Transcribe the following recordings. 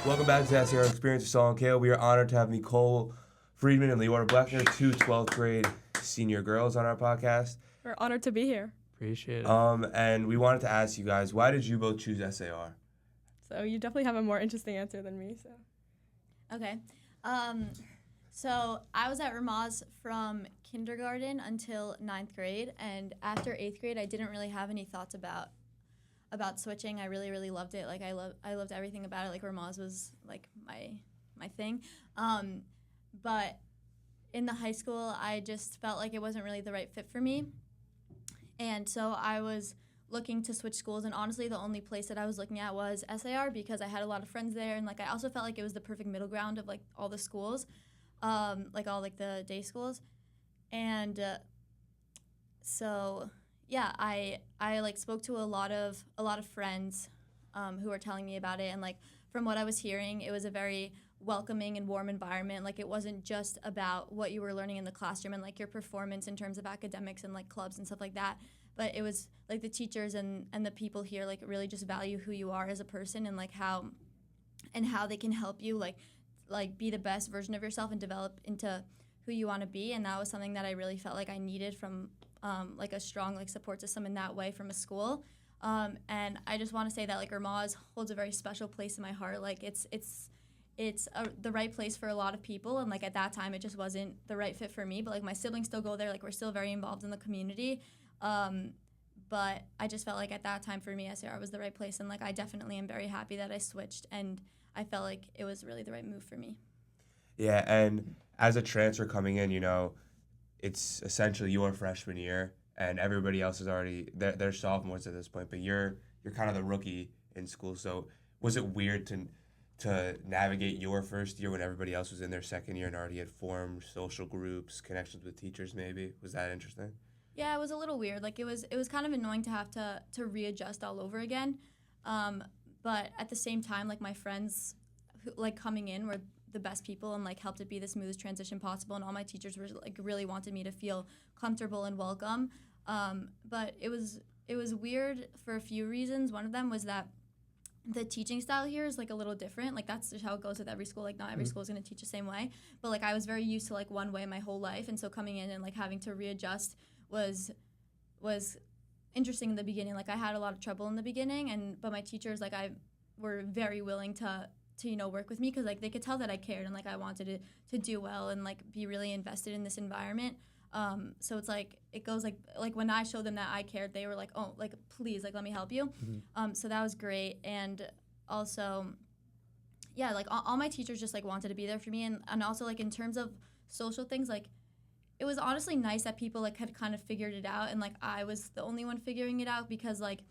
Welcome back to the EX-perience with Saul and Kale. We are honored to have Micole, Friedman, and Leora Blechner, two 12th grade senior girls on our podcast. We're honored to be here. Appreciate it. And we wanted to ask you guys, why did you both choose SAR? So you definitely have a more interesting answer than me. So. Okay. So I was at Ramaz from kindergarten until 9th grade, and after 8th grade, I didn't really have any thoughts about switching. I really loved it. Like I loved everything about it. Like Ramaz was like my thing. But in the high school, I just felt like it wasn't really the right fit for me, and so I was looking to switch schools, and honestly the only place that I was looking at was SAR because I had a lot of friends there, and like I also felt like it was the perfect middle ground of like all the schools, like all like the day schools. And so yeah, I like spoke to a lot of friends who were telling me about it, and like from what I was hearing, it was a very welcoming and warm environment. Like it wasn't just about what you were learning in the classroom and like your performance in terms of academics and like clubs and stuff like that, but it was like the teachers and the people here like really just value who you are as a person and like how they can help you like be the best version of yourself and develop into who you want to be. And that was something that I really felt like I needed from like a strong like support system in that way from a school. And I just want to say that like Ramaz holds a very special place in my heart. Like it's the right place for a lot of people, and like at that time it just wasn't the right fit for me, but like my siblings still go there, like we're still very involved in the community, but I just felt like at that time for me SAR was the right place, and like I definitely am very happy that I switched, and I felt like it was really the right move for me. Yeah, and as a transfer coming in, you know, it's essentially your freshman year, and everybody else is already they're sophomores at this point, but you're kind of the rookie in school. So was it weird to navigate your first year when everybody else was in their second year and already had formed social groups, connections with teachers maybe? Was that interesting? Yeah, it was a little weird. Like it was kind of annoying to have to readjust all over again. But at the same time, like my friends who, like coming in were the best people and like helped it be the smoothest transition possible, and all my teachers were like really wanted me to feel comfortable and welcome. But it was weird for a few reasons. One of them was that the teaching style here is like a little different. Like that's just how it goes with every school. Like not every school is going to teach the same way, but like I was very used to like one way my whole life, and so coming in and like having to readjust was interesting in the beginning. Like I had a lot of trouble in the beginning, but my teachers like I were very willing to you know work with me because like they could tell that I cared and like I wanted to do well and like be really invested in this environment. So it's like it goes like when I showed them that I cared, they were like, oh, like please, like let me help you. So that was great. And also yeah, like all my teachers just like wanted to be there for me, and also like in terms of social things, like it was honestly nice that people like had kind of figured it out, and like I was the only one figuring it out because like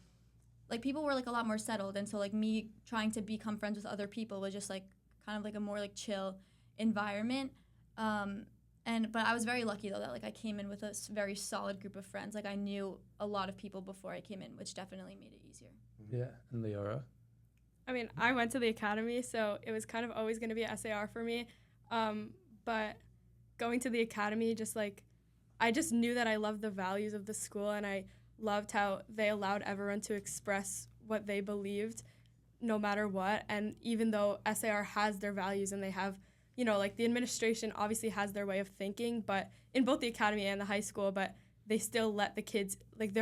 people were like a lot more settled, and so like me trying to become friends with other people was just like kind of like a more like chill environment. But I was very lucky though that like I came in with a very solid group of friends. Like I knew a lot of people before I came in, which definitely made it easier. Yeah, and Leora? I mean, I went to the academy, so it was kind of always going to be SAR for me. But going to the academy, just like, I just knew that I loved the values of the school, and I loved how they allowed everyone to express what they believed no matter what. And even though SAR has their values and they have, you know, like the administration obviously has their way of thinking, but in both the academy and the high school, but they still let the kids, like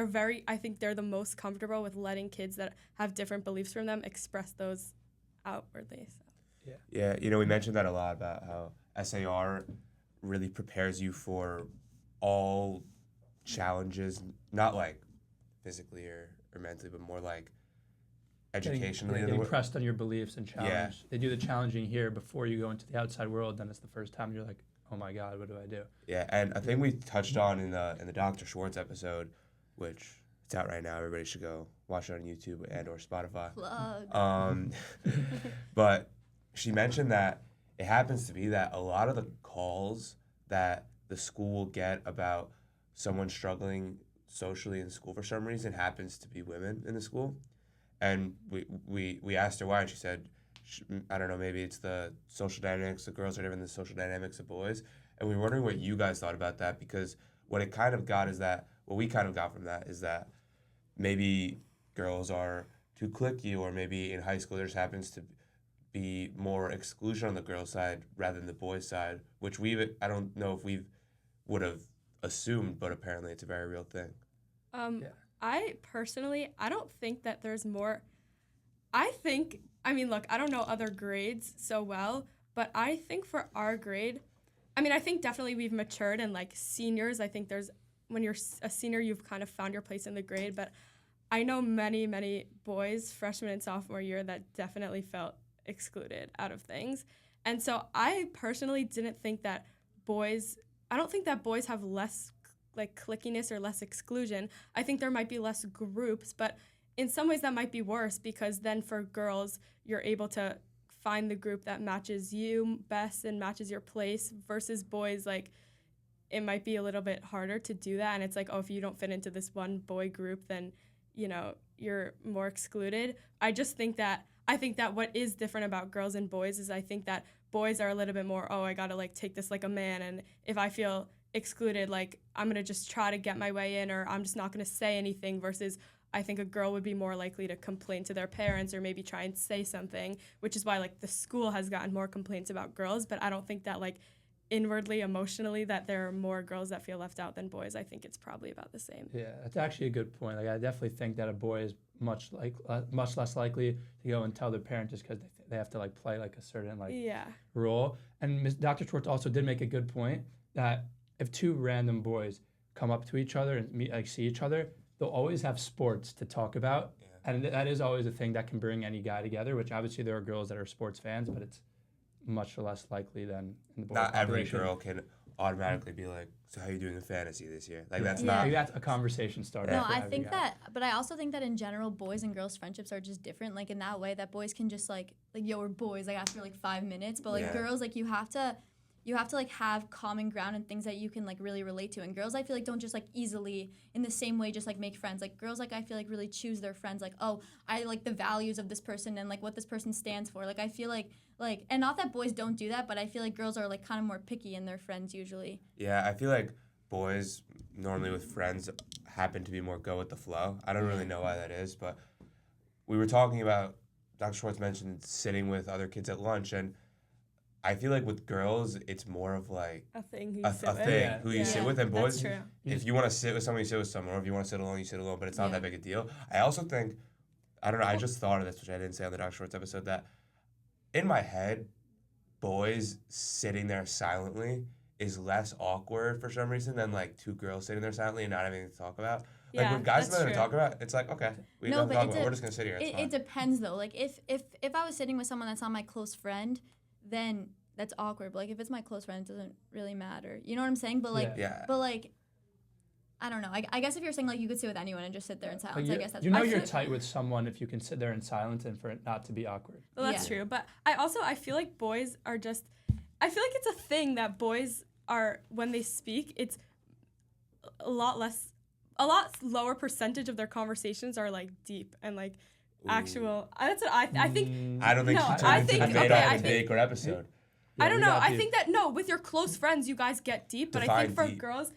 I think they're the most comfortable with letting kids that have different beliefs from them express those outwardly. So. Yeah, you know, we mentioned that a lot about how SAR really prepares you for all challenges, not like physically or mentally, but more like educationally. Getting pressed on your beliefs and challenge. Yeah. They do the challenging here before you go into the outside world, then it's the first time you're like, oh my God, what do I do? Yeah, and I think we touched on in the Dr. Schwartz episode, which it's out right now. Everybody should go watch it on YouTube and or Spotify. Plug. But she mentioned that it happens to be that a lot of the calls that the school will get about someone struggling socially in school for some reason happens to be women in the school. And we asked her why, and she said, I don't know, maybe it's the social dynamics, the girls are different than the social dynamics of boys. And we were wondering what you guys thought about that, because what we kind of got from that is that maybe girls are too cliquey, or maybe in high school there just happens to be more exclusion on the girls' side rather than the boys' side, which I don't know if we would have assumed, but apparently it's a very real thing. I personally, I don't think that there's more. Look, I don't know other grades so well, but I think for our grade, I think definitely we've matured, and like seniors, I think when you're a senior, you've kind of found your place in the grade, but I know many, many boys, freshman and sophomore year, that definitely felt excluded out of things. And so I personally didn't think that I don't think that boys have less like clickiness or less exclusion. I think there might be less groups, but in some ways that might be worse, because then for girls, you're able to find the group that matches you best and matches your place, versus boys, like, it might be a little bit harder to do that. And it's like, oh, if you don't fit into this one boy group, then, you're more excluded. I think that what is different about girls and boys is I think that boys are a little bit more, oh, I gotta like take this like a man, and if I feel excluded, like I'm gonna just try to get my way in, or I'm just not gonna say anything, versus I think a girl would be more likely to complain to their parents or maybe try and say something, which is why like the school has gotten more complaints about girls, but I don't think that like inwardly, emotionally, that there are more girls that feel left out than boys. I think it's probably about the same. Yeah, that's actually a good point. Like, I definitely think that a boy is much less likely to go and tell their parent just because they have to like play like a certain role. And Dr. Schwartz also did make a good point that if two random boys come up to each other and see each other, they'll always have sports to talk about. Yeah. And that is always a thing that can bring any guy together, which obviously there are girls that are sports fans, but it's much less likely than in the boy Not population. every girl can automatically be like, so how are you doing in fantasy this year? Like, that's not... Maybe that's a conversation starter. No, I think that, but I also think that in general, boys and girls' friendships are just different. Like, in that way, that boys can just, like yo, we're boys, like, after, like, 5 minutes. But, like, girls, like, you have to, like, have common ground and things that you can, like, really relate to. And girls, I feel like, don't just, like, easily, in the same way, just, like, make friends. Like, girls, like, I feel like, really choose their friends. Like, oh, I like the values of this person and, like, what this person stands for. Like, I feel like, and not that boys don't do that, but I feel like girls are, like, kind of more picky in their friends usually. Yeah, I feel like boys, normally with friends, happen to be more go with the flow. I don't really know why that is, but we were talking about, Dr. Schwartz mentioned sitting with other kids at lunch, and I feel like with girls, it's more of like a thing who you sit with, and boys, that's true. If you want to sit with someone, you sit with someone, or if you want to sit alone, you sit alone, but it's not that big a deal. I also think, I don't know, I just thought of this, which I didn't say on the Dr. Schwartz episode, that in my head, boys sitting there silently is less awkward for some reason than like two girls sitting there silently and not having anything to talk about. Like when guys have nothing to talk about, it's like, okay, we don't talk about it. We're just gonna sit here. It depends though. Like if I was sitting with someone that's not my close friend, then that's awkward. But like if it's my close friend, it doesn't really matter. You know what I'm saying? But like but like I don't know. I guess if you're saying like you could sit with anyone and just sit there in silence, I guess that's you're tight with someone if you can sit there in silence and for it not to be awkward. Well, that's true. But I feel like boys are just, I feel like it's a thing that boys are, when they speak, it's a lot lower percentage of their conversations are like deep and like actual. That's what I think. I don't think she turned into the made take or episode. I don't know. I think that with your close friends, you guys get deep, but I think for girls.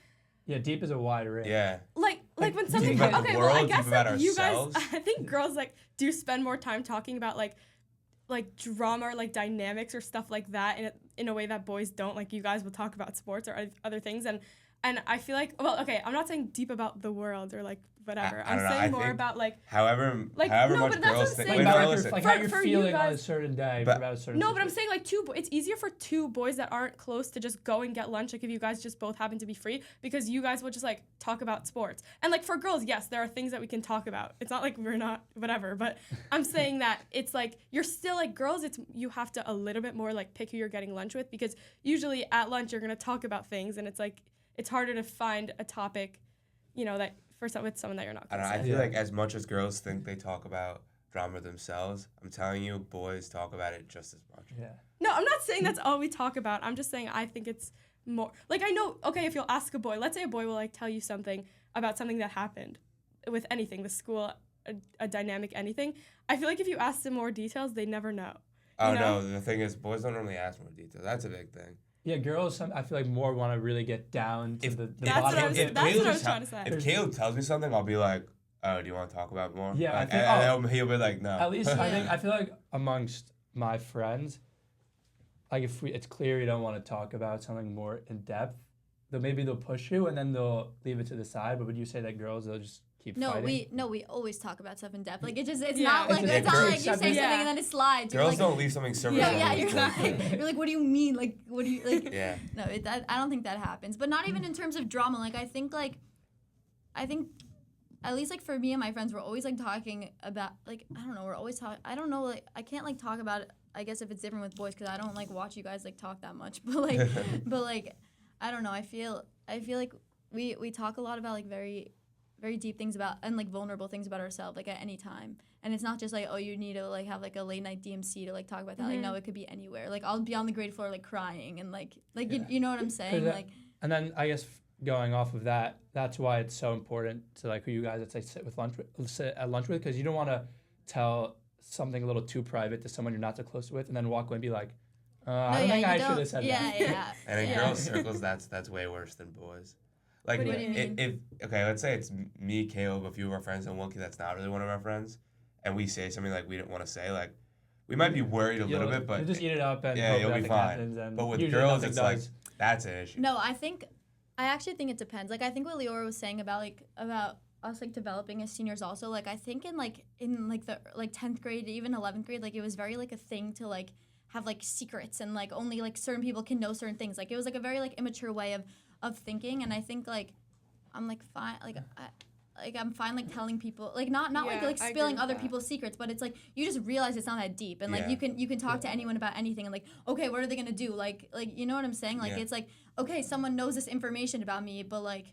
Yeah, deep is a wide range. Yeah. Like when something I guess that you guys, I think girls like do spend more time talking about like drama or like dynamics or stuff like that in a way that boys don't. Like you guys will talk about sports or other things, and I feel like, well, okay, I'm not saying deep about the world or like whatever. I'm saying more about like however much girls think. Like how you're feeling on a certain day about a certain. No, but I'm saying like it's easier for two boys that aren't close to just go and get lunch. Like if you guys just both happen to be free, because you guys will just like talk about sports. And like for girls, yes, there are things that we can talk about. It's not like we're not whatever, but I'm saying that it's like you're still like girls. You have to a little bit more like pick who you're getting lunch with, because usually at lunch you're gonna talk about things, and it's like it's harder to find a topic, that with someone that you're not close to. I feel like as much as girls think they talk about drama themselves, I'm telling you, boys talk about it just as much. Yeah. No, I'm not saying that's all we talk about. I'm just saying I think it's more like, I know, okay, if you'll ask a boy, let's say a boy will like tell you something about something that happened with anything, the school, a dynamic, anything. I feel like if you ask them more details, they never know. No, the thing is, boys don't normally ask more details. That's a big thing. Yeah, girls, I feel like more want to really get down to the that's bottom. That's what I was trying to say. If Caleb tells me something, I'll be like, oh, do you want to talk about it more? Yeah, and he'll be like, no. At least I feel like amongst my friends, like if it's clear you don't want to talk about something more in depth, maybe they'll push you and then they'll leave it to the side. But would you say that girls, they'll just keep fighting? We always talk about stuff in depth. Like it's not like It's it's not like you accepted. say something and then it slides. Girls like, don't leave something surface. You're like, you're like, what do you mean? Like, what do you like? Yeah. No, I don't think that happens. But not even in terms of drama. Like I think at least like for me and my friends, we're always like talking about like I don't know. We're always talking. I don't know. Like I can't like talk about it. I guess if it's different with boys because I don't like watch you guys like talk that much. But like I don't know. I feel like we talk a lot about like very very deep things about and like vulnerable things about ourselves like at any time. And it's not just like, oh, you need to like have like a late night DMC to like talk about that. Like no, it could be anywhere. Like I'll be on the grade floor like crying and like you know what I'm saying? Like and then I guess going off of that, that's why it's so important to like who you guys sit at lunch with, because you don't want to tell something a little too private to someone you're not so close with and then walk away and be like, I don't think I should have said that. Yeah. And in girls' circles, that's way worse than boys. Like, what do you mean? if okay, let's say it's me, Caleb, a few of our friends, and one kid that's not really one of our friends, and we say something like we didn't want to say, like, we might be worried a little bit, but you just eat it up and yeah, hope you'll be nothing fine. happens. And but with usually girls, nothing it's does. like that's an issue. No, I actually think it depends. Like I think what Leora was saying about us like developing as seniors also, like I think in the 10th grade, even 11th grade, like it was very like a thing to like have like secrets and like only like certain people can know certain things. Like it was like a very like immature way of thinking, and I think like I'm like fine I'm fine like telling people like not like spilling other people's secrets, but it's like you just realize it's not that deep, and like you can talk to anyone about anything, and like okay, what are they gonna do? Like you know what I'm saying? Like it's like okay, someone knows this information about me, but like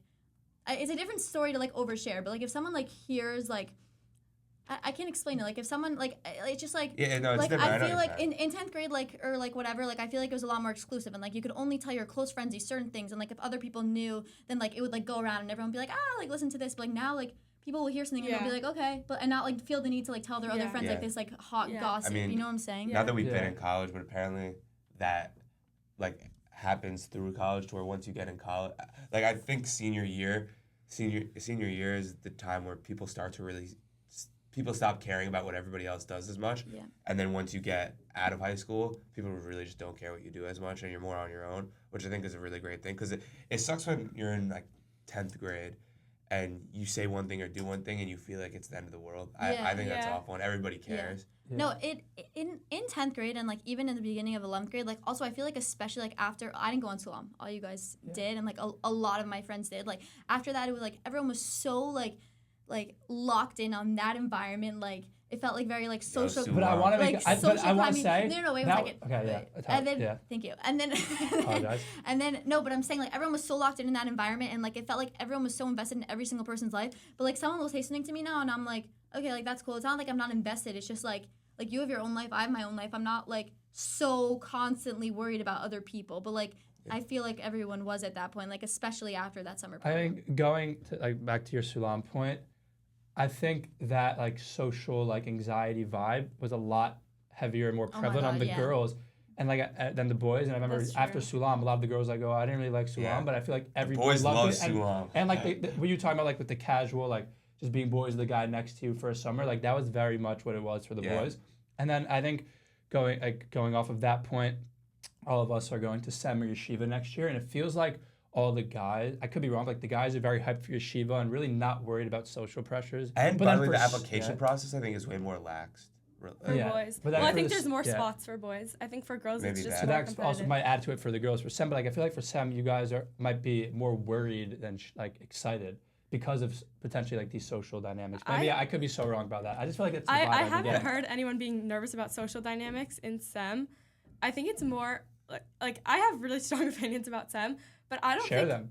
it's a different story to like overshare. But like if someone like hears like I can't explain it. Like if someone like it's just like it's like different. I feel like in 10th grade like or like whatever, like I feel like it was a lot more exclusive, and like you could only tell your close friends these certain things, and like if other people knew, then like it would like go around and everyone would be like like listen to this. But like now like people will hear something and they'll be like okay, but and not like feel the need to like tell their other friends like this like hot gossip. I mean, you know what I'm saying? Not that we've been in college, but apparently that like happens through college to where once you get in college, like I think senior year is the time where people start to really people stop caring about what everybody else does as much. Yeah. And then once you get out of high school, people really just don't care what you do as much, and you're more on your own, which I think is a really great thing, because it sucks when you're in like 10th grade and you say one thing or do one thing and you feel like it's the end of the world. I think that's awful, and everybody cares. Yeah. No, in 10th grade and like even in the beginning of 11th grade, like also I feel like especially like after I didn't go on Sulam, all you guys did, and like a lot of my friends did. Like after that, it was like everyone was so like locked in on that environment. Like it felt like very like social. But I want to make. Like, I want to say. No, wait a second. Okay, And then thank you. And then. Apologize. And then no, but I'm saying like everyone was so locked in that environment, and like it felt like everyone was so invested in every single person's life. But like someone will say something to me now, and I'm like, okay, like that's cool. It's not like I'm not invested. It's just like you have your own life, I have my own life. I'm not like so constantly worried about other people, but like. I feel like everyone was at that point, like especially after that summer program. I think going to like back to your Sulam point, I think that like social like anxiety vibe was a lot heavier and more prevalent on the girls and like than the boys. And I remember after Sulam, a lot of the girls like, oh, I didn't really like Sulam, but I feel like every boy loved it. Sulam. And like what you talking about, like with the casual, like just being boys with the guy next to you for a summer, like that was very much what it was for the boys. And then I think going off of that point, all of us are going to Sem or Yeshiva next year, and it feels like all the guys, I could be wrong, like the guys are very hyped for Yeshiva and really not worried about social pressures. And by the way, the application process, I think, is way more laxed. For boys. Well, I think there's more spots for boys. I think for girls, it's just more competitive. So that also might add to it for the girls for Sem, but like I feel like for Sem, you guys might be more worried than like excited because of potentially like these social dynamics. Maybe I could be so wrong about that. I just feel like it's I haven't heard anyone being nervous about social dynamics in Sem. I think it's more like I have really strong opinions about Sem, but I don't share them.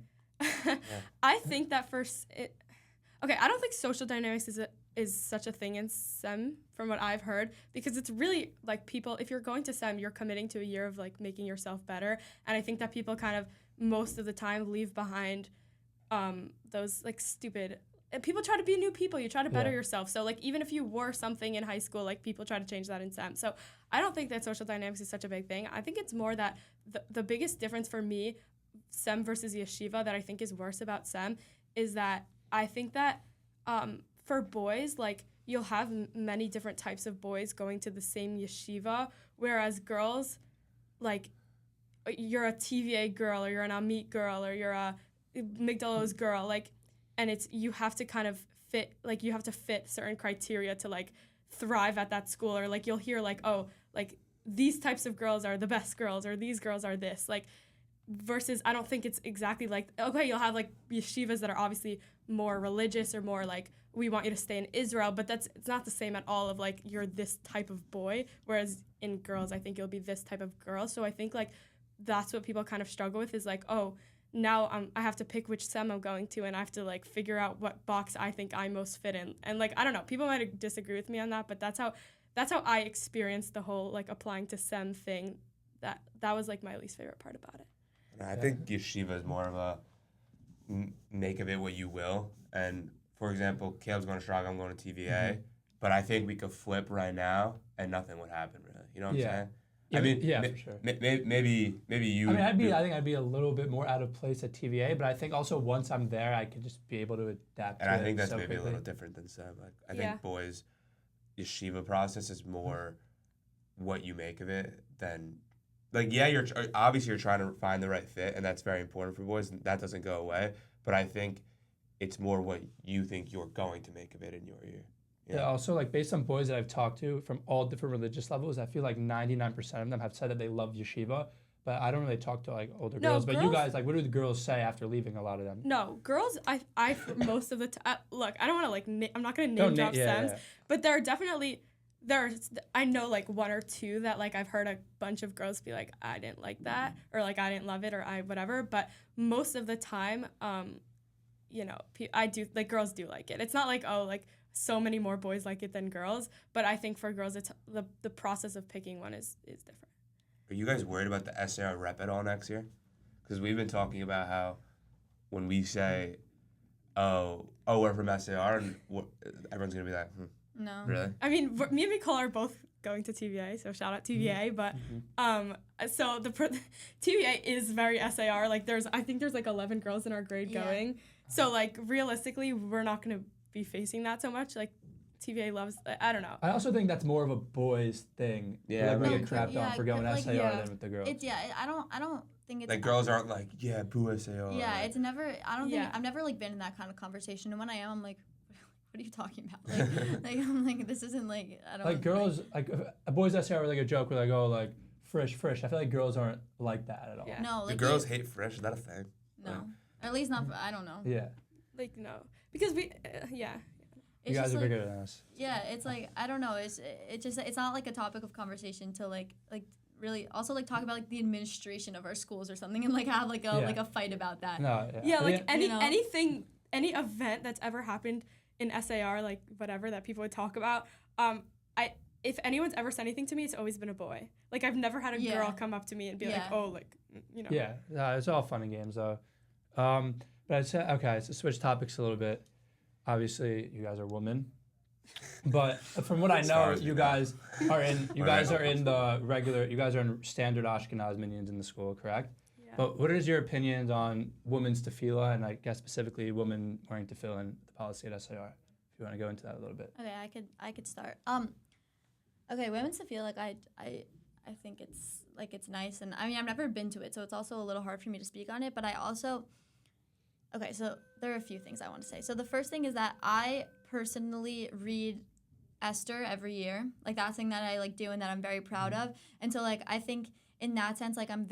I think that I don't think social dynamics is such a thing in Sem from what I've heard, because it's really like people, if you're going to Sem, you're committing to a year of like making yourself better, and I think that people kind of most of the time leave behind those like stupid. People try to be new people. You try to better yourself. So like even if you were something in high school, like people try to change that in Sem. So I don't think that social dynamics is such a big thing. I think it's more that the biggest difference for me, Sem versus Yeshiva, that I think is worse about Sem is that I think that for boys, like you'll have many different types of boys going to the same yeshiva, whereas girls, like, you're a TVA girl, or you're an Amit girl, or you're a Migdalos girl, like, and you have to kind of fit, like, you have to fit certain criteria to, like, thrive at that school, or, like, you'll hear, like, oh, like, these types of girls are the best girls, or these girls are this, like, versus I don't think it's exactly like, okay, you'll have, like, yeshivas that are obviously more religious or more, like, we want you to stay in Israel, but it's not the same at all of, like, you're this type of boy, whereas in girls, I think you'll be this type of girl. So I think, like, that's what people kind of struggle with is, like, oh, now I have to pick which sem I'm going to, and I have to, like, figure out what box I think I most fit in. And, like, I don't know, people might disagree with me on that, but that's how I experienced the whole, like, applying to sem thing. That was, like, my least favorite part about it. And I think yeshiva is more of a make of it what you will. And, for example, Caleb's going to Shraga, I'm going to TVA, but I think we could flip right now and nothing would happen, really. You know what I'm saying? Yeah, I mean, for sure. Maybe you. I mean, I think I'd be a little bit more out of place at TVA, but I think also once I'm there, I could just be able to adapt. And to I think it that's so maybe quickly. a little different than Sam. Like, I think boys' yeshiva process is more what you make of it than, like, yeah, you're trying to find the right fit, and that's very important for boys, and that doesn't go away. But I think it's more what you think you're going to make of it in your year. Yeah. Also, like, based on boys that I've talked to from all different religious levels, I feel like 99% of them have said that they love yeshiva, but I don't really talk to, like, older girls. But you guys, like, what do the girls say after leaving, a lot of them? No, girls, I for most of the time, look, I don't want to, like, I'm not going to name drop sems, but there are definitely, I know, like, one or two that, like, I've heard a bunch of girls be like, I didn't like that, or, like, I didn't love it, or I whatever, but most of the time, you know, I do, like, girls do like it. It's not like, oh, like, so many more boys like it than girls, but I think for girls, it's the process of picking one is different. Are you guys worried about the SAR rep at all next year? Because we've been talking about how when we say, oh, we're from SAR, and everyone's going to be like, No. Really? I mean, me and Micole are both going to TVA, so shout out TVA, but so the TVA is very SAR. Like, I think there's like 11 girls in our grade going. So, like, realistically, we're not going to be facing that so much. Like, TVA loves, I don't know. I also think that's more of a boys thing. Yeah, like, we get crapped on for going like, SAR than with the girls. I don't think it's like, girls aren't like, yeah, boo SAR. Yeah, it's never. I don't think I've never, like, been in that kind of conversation. And when I am, I'm like, what are you talking about? Like I'm like, this isn't, like, I don't. Like, girls, like, a boys SAR with, like, a joke where they go, like, frish. I feel like girls aren't like that at all. Yeah. No, like, Do girls hate fresh? Is that a thing? No, or at least not. I don't know. Yeah. Like, no, because we, You guys are bigger than us. Yeah, it's like, I don't know. It's just, it's not like a topic of conversation to like really also, like, talk about, like, the administration of our schools or something and, like, have like a fight about that. No. Yeah, like, anything, any event that's ever happened in SAR, like, whatever that people would talk about, if anyone's ever said anything to me, it's always been a boy. Like, I've never had a girl come up to me and be like, oh, like, you know. Yeah, it's all fun and games though. But I'd say, okay, so switch topics a little bit. Obviously, you guys are women, but from what I know, you guys are in the regular. You guys are in standard Ashkenaz minions in the school, correct? Yeah. But what is your opinions on women's tefillah, and I guess specifically women wearing tefillin, the policy at SAR? If you want to go into that a little bit. Okay, I could start. Okay, women's tefillah, like, I think it's nice, and I mean, I've never been to it, so it's also a little hard for me to speak on it. But I also. Okay, so there are a few things I want to say. So the first thing is that I personally read Esther every year. Like, that's something that I, like, do and that I'm very proud of. And so, like, I think in that sense, like, I'm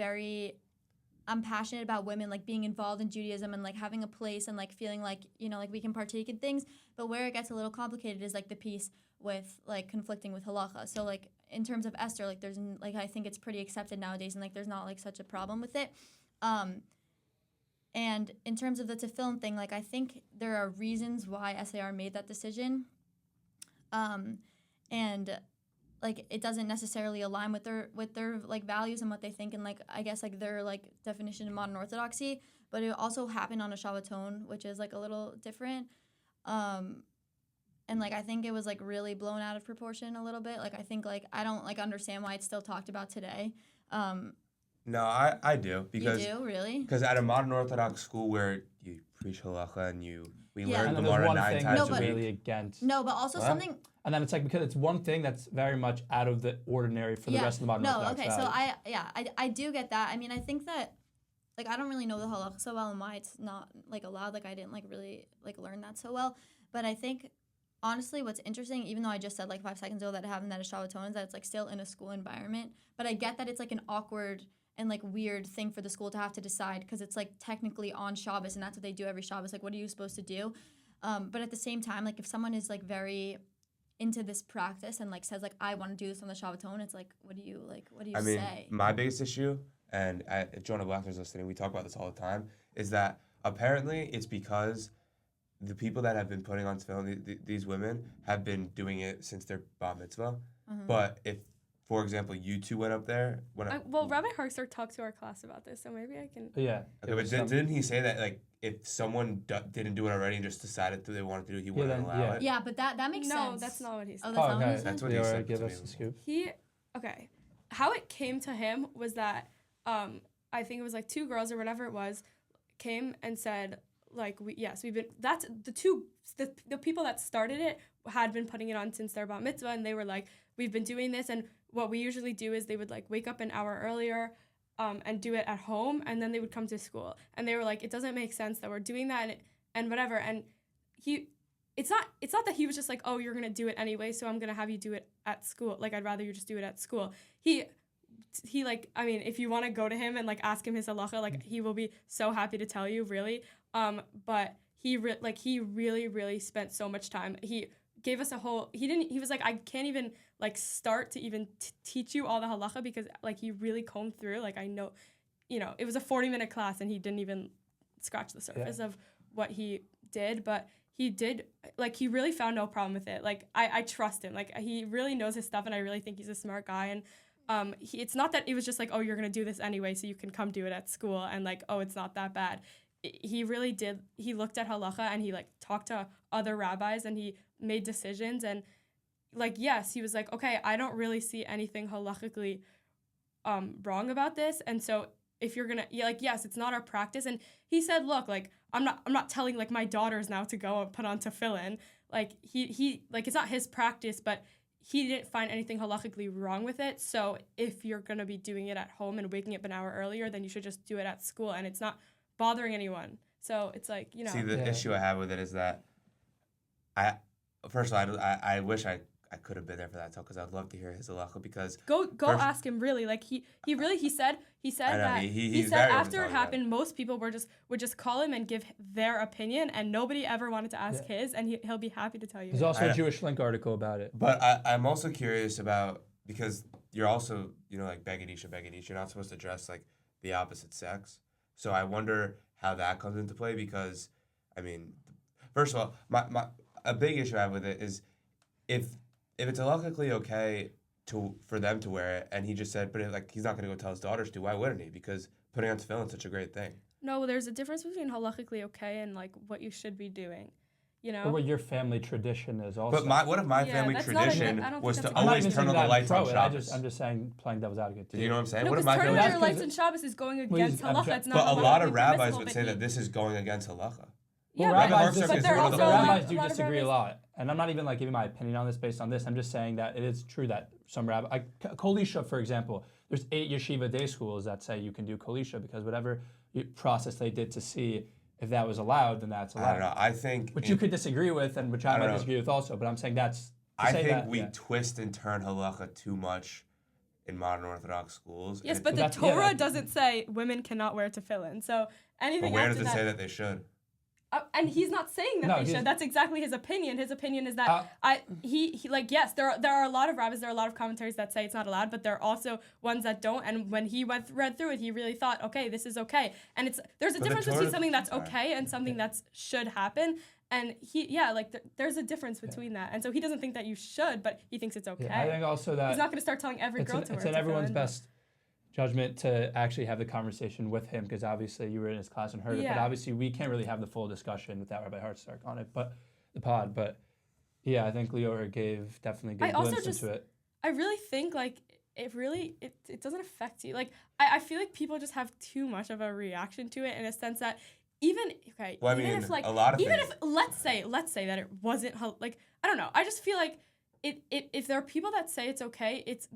passionate about women, like, being involved in Judaism and, like, having a place and, like, feeling like, you know, like, we can partake in things. But where it gets a little complicated is, like, the piece with, like, conflicting with halacha. So, like, in terms of Esther, like, there's, like, I think it's pretty accepted nowadays and, like, there's not, like, such a problem with it. And in terms of the tefillin thing, like, I think there are reasons why SAR made that decision. And, like, it doesn't necessarily align with their like, values and what they think and, like, I guess, like, their, like, definition of modern Orthodoxy. But it also happened on a Shabbaton, which is, like, a little different. And, like, I think it was, like, really blown out of proportion a little bit. Like, I think, like, I don't, like, understand why it's still talked about today. No, I do. Because, you do? Really? Because at a modern Orthodox school where you preach halacha and you We Yeah. learn And then there's Gemara one 9 thing times that's a week. really against. No, but also What? something. And then it's like because it's one thing that's very much out of the ordinary for the rest of the modern No, Orthodox okay, so values. I do get that. I mean, I think that, like, I don't really know the halakha so well and why it's not, like, allowed. Like, I didn't, like, really, like, learn that so well. But I think, honestly, what's interesting, even though I just said, like, 5 seconds ago that having that as Shabbaton is that it's, like, still in a school environment. But I get that it's, like, an awkward and, like, weird thing for the school to have to decide because it's, like, technically on Shabbos, and that's what they do every Shabbos. Like, what are you supposed to do? But at the same time, like, if someone is, like, very into this practice and like says like I want to do this on the Shabbaton, it's like what do you say? My biggest issue, and Jonah Blechner's listening, we talk about this all the time, is that apparently it's because the people that have been putting on tefillin, these women have been doing it since their bar mitzvah. But if, for example, you two went up there, well, Rabbi Harkster talked to our class about this, so maybe I can. Yeah. Okay, but didn't he say that like if someone didn't do it already and just decided that they wanted to do it, he wouldn't allow it? Yeah, but that makes sense. No, that's not what he said. Oh, that's not what he said? That's what he said. Give us the scoop. Okay. How it came to him was that I think it was like 2 girls or whatever it was came and said like we've been that's the people that started it had been putting it on since their bat mitzvah, and they were like we've been doing this, and what we usually do is they would like wake up an hour earlier and do it at home, and then they would come to school, and they were like it doesn't make sense that we're doing that and whatever, and it's not that he was just like, oh, you're gonna do it anyway, so I'm gonna have you do it at school. Like I'd rather you just do it at school. He like, I mean, if you want to go to him and like ask him his halacha, like he will be so happy to tell you, really. But he really spent so much time. He gave us he was like, I can't even like start to even teach you all the halacha because like he really combed through. Like I know, it was a 40-minute class and he didn't even scratch the surface of what he did, but he did, like, he really found no problem with it. Like, I trust him. Like, he really knows his stuff, and I really think he's a smart guy. And it's not that it was just like, oh, you're going to do this anyway, so you can come do it at school, and, like, oh, it's not that bad. He really did. He looked at halacha, and he, like, talked to other rabbis, and he made decisions. And, like, yes, he was like, okay, I don't really see anything halachically wrong about this. And so if you're gonna, yes, it's not our practice. And he said, look, like, I'm not telling like my daughters now to go and put on teffilin. Like he like it's not his practice, but he didn't find anything halachically wrong with it. So if you're gonna be doing it at home and waking up an hour earlier, then you should just do it at school, and it's not bothering anyone. So it's like, See, the issue I have with it is that first of all, I wish I could have been there for that talk because I'd love to hear his halacha because go ask him, really. Like he said that he said after it happened, most people would just call him and give their opinion, and nobody ever wanted to ask his, and he'll be happy to tell you. There's also a Jewish Link article about it. But I'm also curious about, because you're also like Begedisha, you're not supposed to dress like the opposite sex. So I wonder how that comes into play because, I mean, first of all, my a big issue I have with it is if it's halachically okay for them to wear it, and he just said, but he's not going to go tell his daughters to, why wouldn't he? Because putting on tefillin is such a great thing. No, there's a difference between halachically okay and like what you should be doing, Or what your family tradition is also. But what if my family tradition was to I'm always turn on the lights on Shabbos? I'm just saying, playing devil's advocate. Do you know what I'm saying? No, what if because my turning family? on your lights on Shabbos is going against halacha. It's not. But a lot of rabbis permissible, would say that this is going against halacha. Yeah, rabbis do lot disagree a lot. And I'm not even like giving my opinion on this based on this. I'm just saying that it is true that some rabbis, Kolisha, for example, there's 8 yeshiva day schools that say you can do Kolisha because whatever process they did to see if that was allowed, then that's allowed. I don't know. I think... Which you could disagree with and which I might disagree with also, but I'm saying that's... I think we twist and turn halacha too much in modern Orthodox schools. Yes, but the Torah doesn't say women cannot wear tefillin. So anything but where does it say that they should? And he's not saying that they should. That's exactly his opinion. His opinion is that yes, there are a lot of rabbis, there are a lot of commentaries that say it's not allowed, but there are also ones that don't. And when he read through it, he really thought, okay, this is okay. And there's a difference between something that's okay and something that should happen. And there's a difference between that. And so he doesn't think that you should, but he thinks it's okay. Yeah, I think also that he's not going to start telling every girl to wear It's in everyone's best judgment to actually have the conversation with him, because obviously you were in his class and heard it, but obviously we can't really have the full discussion without Rabbi Hartzark on it, but the pod. But yeah, I think Leora gave definitely good glimpse into it. I really think like it doesn't affect you. Like I feel like people just have too much of a reaction to it in a sense that even okay. Well, I even mean, if like a lot of even things. if let's say that it wasn't like I don't know. I just feel like if there are people that say it's okay, it's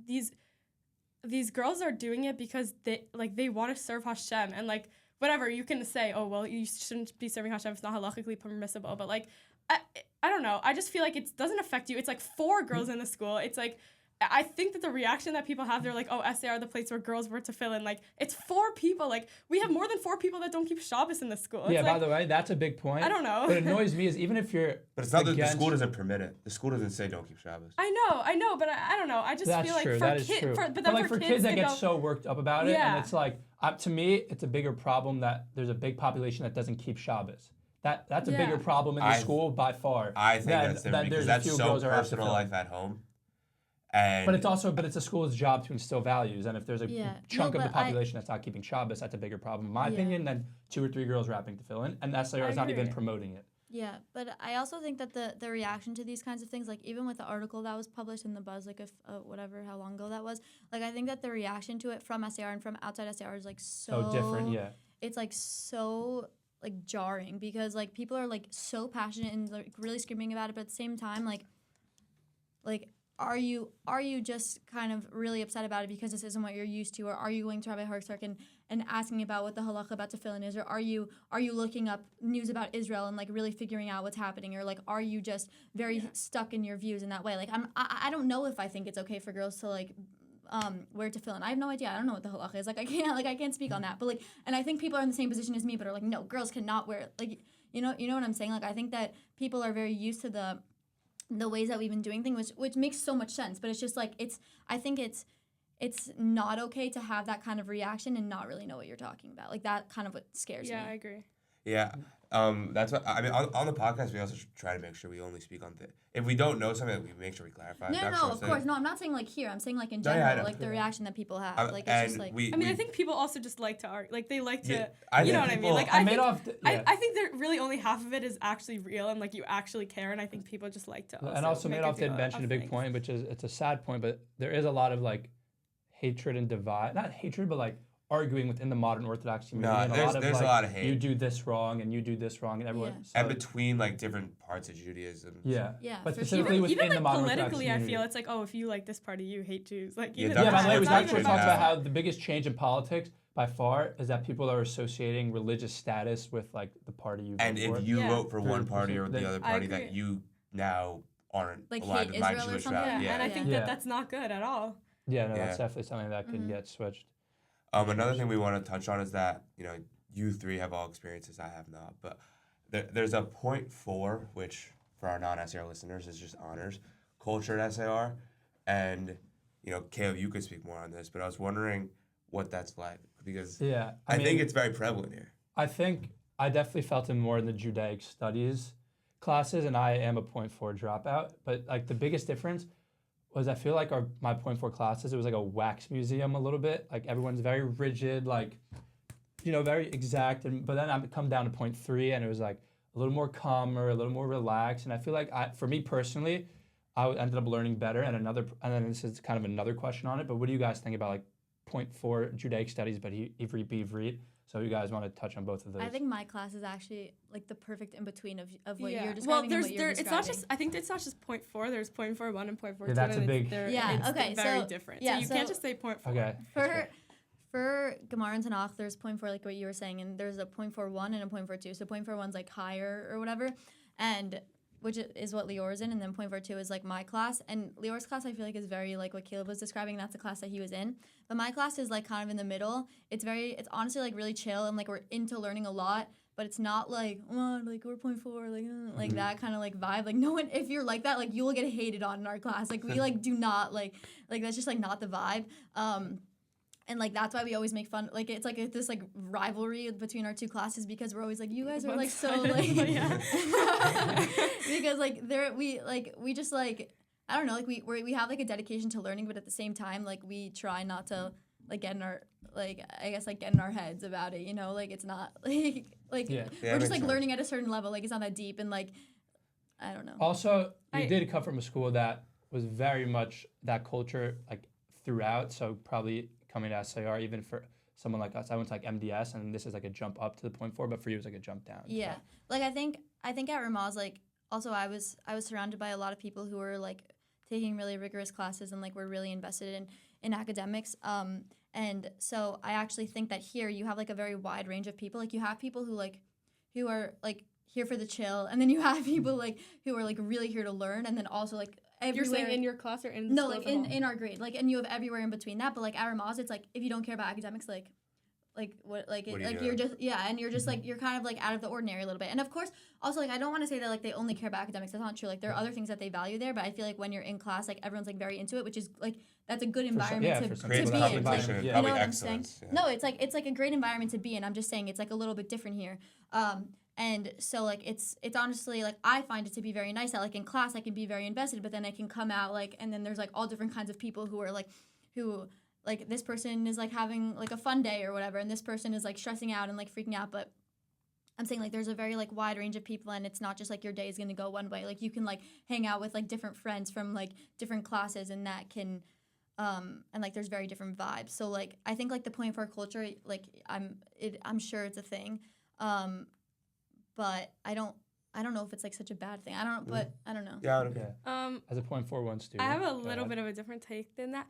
these girls are doing it because they want to serve Hashem and like whatever you can say. Oh well, you shouldn't be serving Hashem. It's not halakhically permissible. But like I don't know. I just feel like it doesn't affect you. It's like 4 girls in the school. It's like. I think that the reaction that people have, they're like, oh, SAR, the place where girls were teffilin. Like, it's 4 people. Like, we have more than 4 people that don't keep Shabbos in the school. It's yeah, like, by the way, that's a big point. I don't know. What annoys me is even if you're But it's not that the school doesn't permit it. The school doesn't say don't keep Shabbos. I know, but I don't know. I just feel like true. for kids, but then like for kids that get so worked up about it, Yeah. and it's like, to me, it's a bigger problem that there's a big population that doesn't keep Shabbos. That's a Yeah. bigger problem in the school by far. I think that's different because that's so personal life at home. And but it's a school's job to instill values, and if there's a chunk of the but population that's not keeping Shabbos, that's a bigger problem, in my opinion, than 2 or 3 girls rapping tefillin, and the SAR is not even promoting it. Yeah, but I also think that the reaction to these kinds of things, like even with the article that was published in the Buzz, like if whatever how long ago that was, like I think that the reaction to it from SAR and from outside SAR is like so different. Yeah, it's like so like jarring because like people are like so passionate and like really screaming about it, but at the same time like are you just kind of really upset about it because this isn't what you're used to, or are you going to Rabbi Hartzark and asking about what the halacha about tefillin is, or are you looking up news about Israel and like really figuring out what's happening, or like are you just very stuck in your views in that way? Like I don't know if I think it's okay for girls to like wear tefillin. I have no idea. I don't know what the halacha is. Like I can't speak on that. But like, and I think people are in the same position as me, but are like, no, girls cannot wear like you know what I'm saying? Like I think that people are very used to the ways that we've been doing things, which makes so much sense. But it's just like I think it's not okay to have that kind of reaction and not really know what you're talking about. Like that kind of what scares me. Yeah, I agree. Yeah, that's what I mean. On the podcast, we also try to make sure we only speak on if we don't know something, we make sure we clarify. No, of course. No, I'm not saying like here. I'm saying like in No, general, yeah, like the reaction that people have. Like it's just like. I think people also just like to argue. Like they like to. You know what I mean? Like I think that really only half of it is actually real and like you actually care, and I think people just like to. And also Madoff did mention a big point, which is it's a sad point, but there is a lot of like hatred and divide. Not hatred, but like arguing within the modern Orthodox community. No, there's a lot of hate. You do this wrong and you do this wrong, and everyone. So and between like different parts of Judaism. Yeah. But specifically within even the modern politically, Orthodox I feel it's like, oh, if you like this party, you hate Jews. Like by the way, we actually talked about how the biggest change in politics by far is that people are associating religious status with like the party you vote and for. if you vote for one party or the other party, that you now aren't like aligned with my Jewish route. And I think that's not good at all. Yeah, that's definitely something that could get switched. Another thing we want to touch on is that, you 3 have all experiences, I have not. But there's a 0.4, which for our non-SAR listeners is just honors, culture at SAR. And, Caleb, you could speak more on this, but I was wondering what that's like. Because I think it's very prevalent here. I think I definitely felt it more in the Judaic studies classes, and I am a 0.4 dropout. But like the biggest difference was I feel like my 0.4 classes, it was like a wax museum a little bit. Like everyone's very rigid, like, very exact. But then I come down to 0.3 and it was like a little more calmer, a little more relaxed. And I feel like for me personally, I ended up learning better. And then this is kind of another question on it, but what do you guys think about like 0.4 Judaic studies, but Ivrit? So you guys want to touch on both of those? I think my class is actually like the perfect in between of what you're describing. Well, and what you're it's not just. I think it's not just 0.4. There's 0.41 and 0.42. That's a big. It's very different. So you can't just say 0.4. Okay. For Gemara and Tanakh, there's 0.4 like what you were saying, and there's a 0.41 and a 0.42. So 0.41's like higher or whatever, and which is what Leora's in, and then 0.42 is like my class. And Leora's class I feel like is very like what Caleb was describing. That's the class that he was in. But my class is like kind of in the middle. It's honestly like really chill, and like we're into learning a lot. But it's not like, oh, like we're 0.4, like that kind of like vibe. Like no one, if you're like that, like you will get hated on in our class. Like we like do not like that's just like not the vibe. And like that's why we always make fun. Like it's like this like rivalry between our 2 classes because we're always like, you guys are like so like because like we just like I don't know, like we have like a dedication to learning, but at the same time like we try not to like get in our get in our heads about it, like it's not we're just like learning at a certain level, like it's not that deep, and like I don't know. Also, you did come from a school that was very much that culture like throughout, so probably coming to SAR even for someone like us. I went to like MDS, and this is like a jump up to the 0.4, but for you it's like a jump down. Yeah, So. like I think at Ramaz, like also I was surrounded by a lot of people who were like taking really rigorous classes and like were really invested in academics. And so I actually think that here you have like a very wide range of people. Like you have people who are like here for the chill, and then you have people like who are like really here to learn, and then also like everywhere. You're saying in your class or in the no, school like as a whole? in our grade, like, and you have everywhere in between that. But like at Ramaz, it's like if you don't care about academics, like what like What it, are you like doing? you're just and you're just like you're kind of like out of the ordinary a little bit. And of course, also like I don't want to say that like they only care about academics. That's not true. Like there are other things that they value there, but I feel like when you're in class, like everyone's like very into it, which is like that's a good environment to some be people, in. that's Like, environment, competition, yeah. probably you know what I'm saying? excellence. Yeah. No, it's like a great environment to be in. I'm just saying it's like a little bit different here. And so like it's honestly like I find it to be very nice that like in class I can be very invested, but then I can come out like and then there's like all different kinds of people who are like who like this person is like having like a fun day or whatever, and this person is like stressing out and like freaking out. But I'm saying like there's a very like wide range of people, and it's not just like your day is gonna go one way. Like you can like hang out with like different friends from like different classes, and that can and like there's very different vibes. So like I think like the point for culture, like I'm sure it's a thing. But I don't know if it's like such a bad thing. I don't know. Yeah, I would agree. As a 0.41 student. I have a little bit of a different take than that.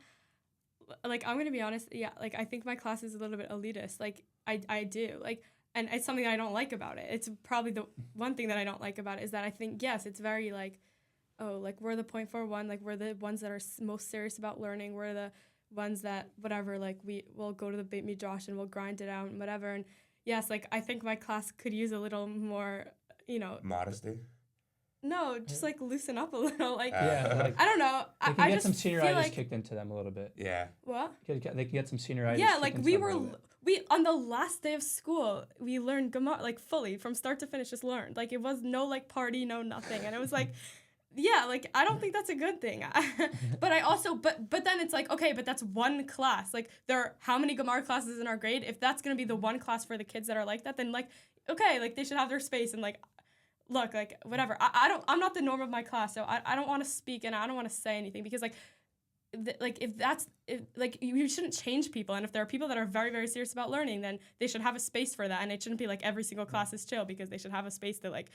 Like, I'm going to be honest. Yeah, like, I think my class is a little bit elitist. Like, I do. Like, and it's something that I don't like about it. It's probably the one thing that I don't like about it is that I think, yes, it's very, like, oh, like, we're the 0.41. Like, we're the ones that are most serious about learning. We're the ones that, whatever, like, we'll go to the Beit Midrash and we'll grind it out and whatever. And, yes, like, I think my class could use a little more, Modesty. No, just, like, loosen up a little. Like, like, I don't know. They can I get just some feel senioritis like, kicked into them a little bit. Yeah. what? They can get some senioritis. Yeah, kicked like into them a little bit. we on the last day of school, we learned Gemara, like fully from start to finish, just learned. Like it was no like party, no nothing. And it was like, yeah, like I don't think that's a good thing. But I also, but then it's like, okay, but that's one class. Like there are how many Gemara classes in our grade? If that's going to be the one class for the kids that are like that, then like, okay, like they should have their space and like, look, like whatever. I'm not the norm of my class, so I don't want to speak and I don't want to say anything because like, if you shouldn't change people, and if there are people that are very, very serious about learning, then they should have a space for that, and it shouldn't be like every single class is chill because they should have a space to like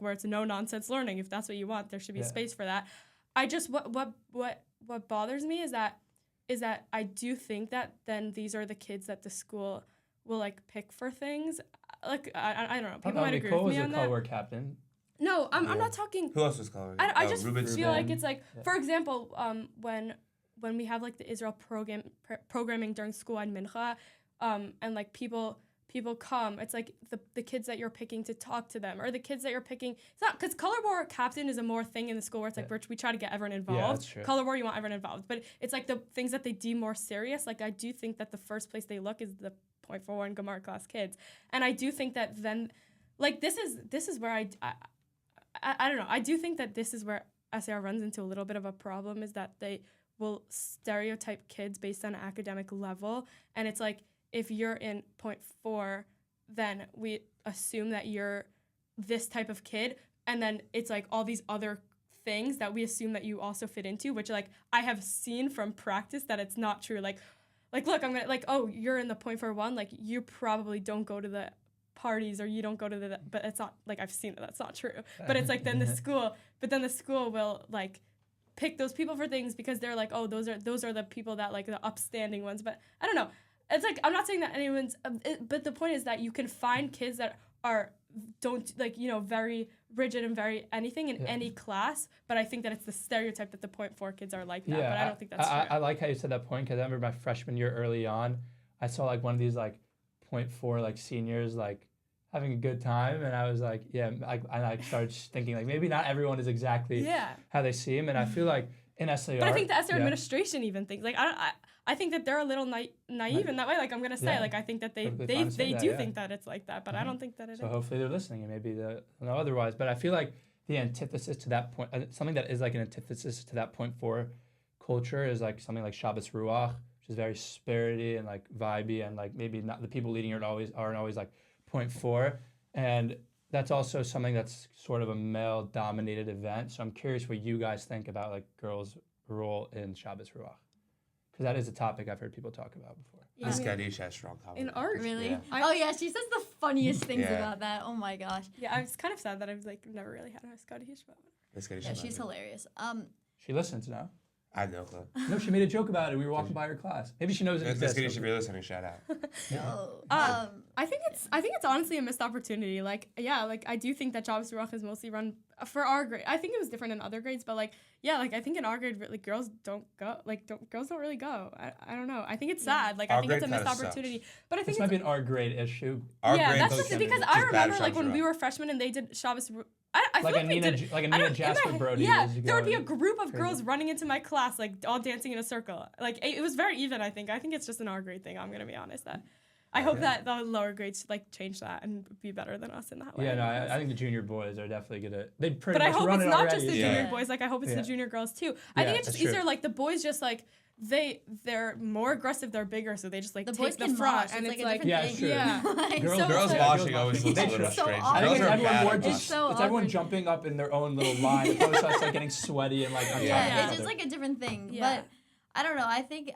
where it's no nonsense learning. If that's what you want, there should be a space for that. I just what bothers me is that I do think that then these are the kids that the school will like pick for things. Like I don't know. People might agree with me on that. Micole was the color captain. No, I'm not talking. Who else was coloring? I just Ruben's feel like it's like, Yeah. for example, when we have like the Israel programming during school and mincha, and like people come, it's like the kids that you're picking to talk to them, or the kids that you're picking. It's not because color war captain is a more thing in the school where it's like we try to get everyone involved. Yeah, that's true. Color war, you want everyone involved, but it's like the things that they deem more serious. Like I do think that the first place they look is the 0.41 Gemara class kids, and I do think that then, like this is where I don't know. I do think that this is where SAR runs into a little bit of a problem, is that they will stereotype kids based on academic level. And it's like, if you're in 0.4, then we assume that you're this type of kid. And then it's like all these other things that we assume that you also fit into, which like I have seen from practice that it's not true. Like look, I'm gonna like, oh, you're in the 0.41, like you probably don't go to the parties or you don't go to the, but it's not like I've seen it, that's not true. But it's like then the school will like pick those people for things because they're like, oh, those are the people that like the upstanding ones. But I don't know. It's like, I'm not saying that anyone's, but the point is that you can find kids that don't like, very rigid and very anything in any class. But I think that it's the stereotype that the 0.4 kids are like that. But I don't think that's true. I like how you said that point, because I remember my freshman year early on, I saw like one of these like 0.4 like seniors like having a good time, and I was like, yeah, I started thinking like maybe not everyone is exactly how they seem, and I feel like in SAR. But I think the SAR administration even thinks like I think that they're a little naive in that way. Like I'm gonna say like I think that they do think that it's like that, but I don't think that it is. So hopefully they're listening, and maybe they'll know otherwise. But I feel like the antithesis to that point, something that is like an antithesis to that 0.4 culture, is like something like Shabbos ruach, which is very spirity and like vibey, and like maybe not the people leading it aren't always like 0.4, and that's also something that's sort of a male-dominated event. So I'm curious what you guys think about like girls' role in Shabbos ruach, Because that is a topic I've heard people talk about before. Yeah. Miss Kadish has strong comments. In art. Really? Yeah. Oh yeah, she says the funniest things Yeah. about that. Oh my gosh. Yeah, I was kind of sad that I've like never really had a Scottish Yeshiva. Miss Kadish Yeah, is she's lovely. hilarious. She listens now. I have no clue. No, she made a joke about it. We were walking by her class. Maybe she knows it Miss exists. Kadish, if you're listening, shout out. No. I think it's honestly a missed opportunity. Like, yeah, like I do think that Shabbos ruach is mostly run for our grade. I think it was different in other grades, but like, yeah, like I think in our grade, like girls don't go. Like, girls don't really go. I don't know. I think it's sad. Like, Our I think it's a grade missed kinda opportunity. But I This think might it's, be an art grade issue. Our yeah, grade that's goes just because just I bad remember at like when Shabbos we ruach. were freshmen and they did Shabbos. I feel Like a like they Nina, did. like a I Nina don't- in my Jasper head- Brody. Yeah, years there would be a ago. group of Crazy. girls running into my class, like all dancing in a circle. Like it was very even. I think it's just an our grade thing. I'm gonna be honest. That I hope that the lower grades like change that and be better than us in that way. Yeah, no, I think the junior boys are definitely gonna. They pretty But I much hope run it's it not already. just the Yeah. junior boys. Like I hope it's Yeah. the junior girls too. I Yeah, think it's just that's true. easier. Like the boys just like they're more aggressive. They're bigger, so they just like The take boys the can front, mosh. and It's it's like like a Yeah, different sure. thing. Yeah. Like, Girls- so- Girls so- washing always looks a They little should. so strange. I awkward. think Girls it's are everyone bad more at just. It's so It's everyone awkward. jumping up in their own little line. Opposed to us like getting sweaty and like on top Yeah. of Yeah, each it's just other. like a different thing. Yeah. But I don't know.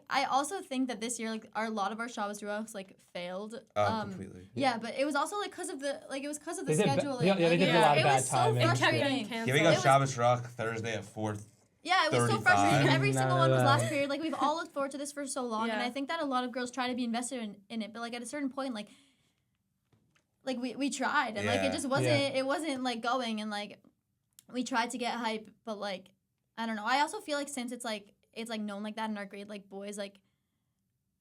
I also think that this year, like, a lot of our Shabbos ruachs like failed. Completely. Yeah, but it was also like because of the They did ba- scheduling. yeah, they Like, did a lot of it bad was so timing. It kept frustrating. getting canceled. Giving It us was- Shabbos Rock Thursday at 4. Yeah, it was so 35. frustrating. Every single one was No. last period. Like we've all looked forward to this for so long, and Yeah. I think that a lot of girls try to be invested in it, but like at a certain point, like we tried, and like Yeah. it just wasn't like going, and like we tried to get hype, but like I don't know. I also feel like since it's like known like that in our grade, like boys like.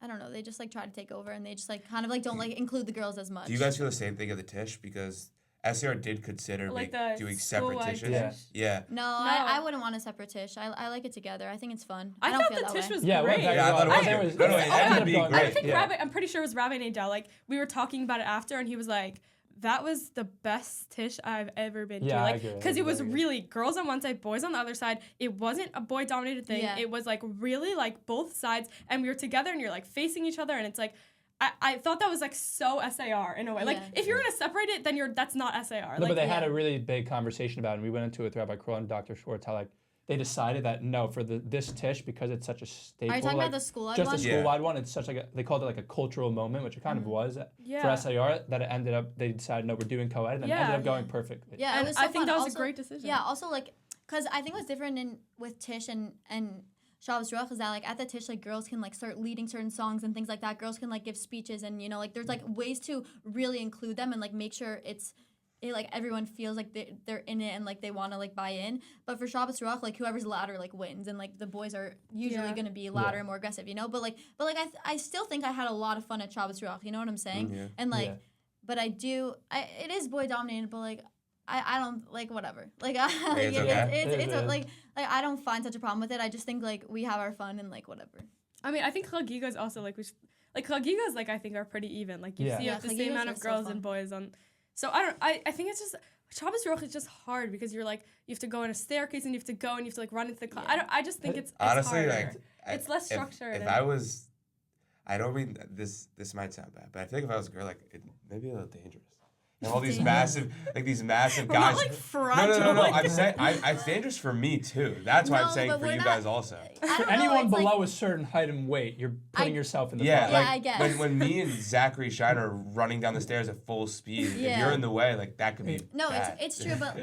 I don't know. They just like try to take over, and they just like kind of like don't like include the girls as much. Do you guys feel the same thing of the Tish? Because SCR did consider Like the doing separate school-wide tishes. Yeah. Yeah. No, No. I wouldn't want a separate tish. I like it together. I think it's fun. I don't thought feel the that tish way. was Yeah, great. Yeah, I thought it was There good. No, no, it ended ended up up being going- great. I think yeah. I'm pretty sure it was Rabbi Nadal. Like we were talking about it after, and he was like, "That was the best tish I've ever been Yeah, to." I Like, agree. because it was Very good. really girls on one side, boys on the other side. It wasn't a boy-dominated thing. Yeah. It was like really like both sides, and we were together, and you're like facing each other, and it's like. I thought that was like so SAR in a way. Like Yeah. if you're gonna separate it, then that's not SAR. No, like, but they yeah. had a really big conversation about it, and we went into it with Rabbi Kroll and Dr. Schwartz, how like they decided that no, for this tish, because it's such a staple. Are you talking like, about the school-wide just one? the Yeah. school-wide one, it's such like they called it like a cultural moment, which it kind of was Yeah. for SAR, that it ended up, they decided, no, we're doing co-ed, and then it Yeah. ended up going Yeah. perfectly. Yeah, And it was so I think fun. that was Also- a great decision. Yeah, also like, cause I think what's different with Tish and Shabbos Ruach is that like at the Tish like girls can like start leading certain songs and things like that. Girls can like give speeches and like there's like ways to really include them and like make sure like everyone feels like they're in it and like they want to like buy in. But for Shabbos Ruach, like whoever's louder like wins, and like the boys are usually Yeah. gonna be louder Yeah. and more aggressive, But like I still think I had a lot of fun at Shabbos Ruach. You know what I'm saying? Yeah. And like, Yeah. but it is boy dominated. But like I don't like whatever. Like it's okay. It is. like I don't find such a problem with it. I just think like we have our fun and like whatever. I mean, I think Chagigas also like Chagigas like I think are pretty even. Like you Yeah. see Yeah, the Chagigas same amount are of so girls fun. and boys on. So I think it's just Shabbos Ruach is just hard because you're like you have to go in a staircase and you have to go and you have to like run into the class. Yeah. I just think it's Honestly, harder. like It's less structured If and- I was, I don't mean this might sound bad, but I think if I was a girl, like it may be a little dangerous. And all these Dangerous. massive We're guys. not like fragile. No. like I'm that. saying it's dangerous for me too. That's why I'm No, saying but for we're you not- guys also. I don't For know, anyone it's, like- below a certain height and weight, you're putting yourself in the Yeah, box. Yeah, like I guess. when me and Zachary Shine are running down the stairs at full speed, if Yeah. you're in the way, like that could be No, bad. it's true, but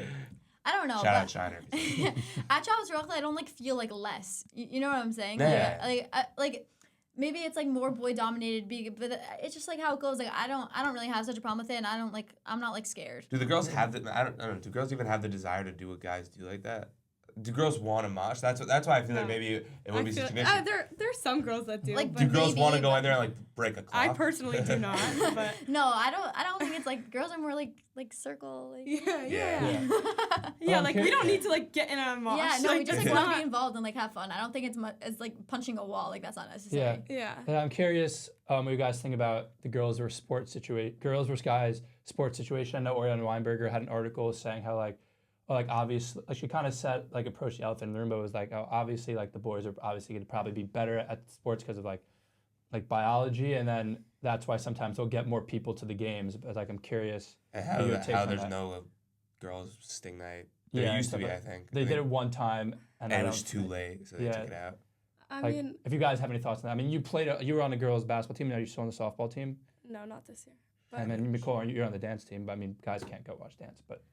I don't know. Shout but out Shiner. at Shabbos Ruach, I don't like feel like less. You know what I'm saying? Yeah. Like maybe it's like more boy dominated, but it's just like how it goes. Like I don't really have such a problem with it, and I'm not like scared. Do the girls have the? I don't know. Do girls even have the desire to do what guys do like that? Do girls want to mosh? That's why I feel like No. maybe it I would be feel, conditioned. there's some girls that do. Like, but Do girls maybe, want to go but- in there and like break a clock? I personally do not. But No, I don't think it's like girls are more like circle. Like, yeah. Yeah. Yeah, I'm like we curious- don't need to like get in a mosh. yeah, no, we just like it's want to not- be involved and like have fun. I don't think it's like punching a wall. Like that's not necessary. Yeah. And I'm curious what you guys think about the girls versus guys sports situation. I know Oriana Weinberger had an article saying how like obviously like she kind of said like approached the elephant in the room, but was like, oh, obviously like the boys are obviously going to probably be better at sports because of like biology, and then that's why sometimes they'll get more people to the games. But like I'm curious And what your take how on there's that. no girls sting night. There Yeah, used to and be, stuff I think. They did it one time, and And I it was don't- too late, so they Yeah. took it out. I Like, mean, if you guys have any thoughts on that. I mean, you were on the girls' basketball team. Now you're still on the softball team. no, not this year. But And then Micole, you're on the dance team. But I mean, guys can't go watch dance. But